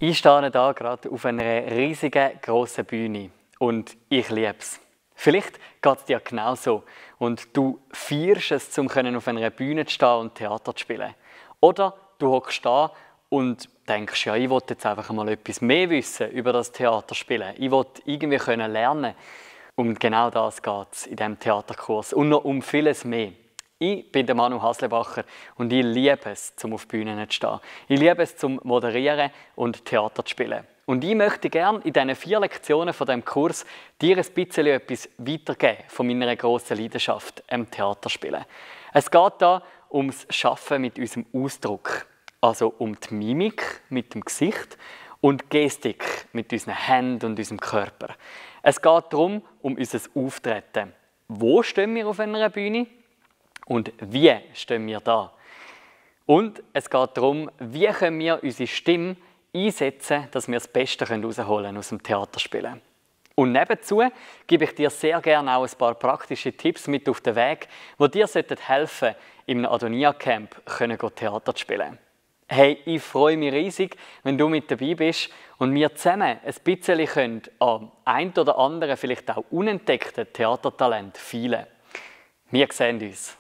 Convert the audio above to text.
Ich stehe hier gerade auf einer riesigen, grossen Bühne und ich liebe es. Vielleicht geht es dir genauso und du feierst es, um auf einer Bühne zu stehen und Theater zu spielen. Oder du hockst da und denkst, ja, ich will jetzt einfach mal etwas mehr wissen über das Theaterspielen. Ich will irgendwie lernen. Um genau das geht es in diesem Theaterkurs und noch um vieles mehr. Ich bin der Manu Haslebacher und ich liebe es, auf Bühnen zu stehen. Ich liebe es, zum Moderieren und Theater zu spielen. Und ich möchte gerne in diesen 4 Lektionen von diesem Kurs dir ein bisschen etwas weitergeben von meiner grossen Leidenschaft, dem Theaterspielen. Es geht hier ums Schaffen mit unserem Ausdruck, also um die Mimik mit dem Gesicht und Gestik mit unseren Händen und unserem Körper. Es geht darum, um unser Auftreten. Wo stehen wir auf einer Bühne? Und wie stehen wir da? Und es geht darum, wie können wir unsere Stimme einsetzen, dass wir das Beste herausholen aus dem Theaterspielen. Und nebenzu gebe ich dir sehr gerne auch ein paar praktische Tipps mit auf den Weg, die dir helfen sollten, im Adonia-Camp Theater zu spielen. Hey, ich freue mich riesig, wenn du mit dabei bist und wir zusammen ein bisschen an ein oder anderen, vielleicht auch unentdeckten Theatertalent feilen. Wir sehen uns.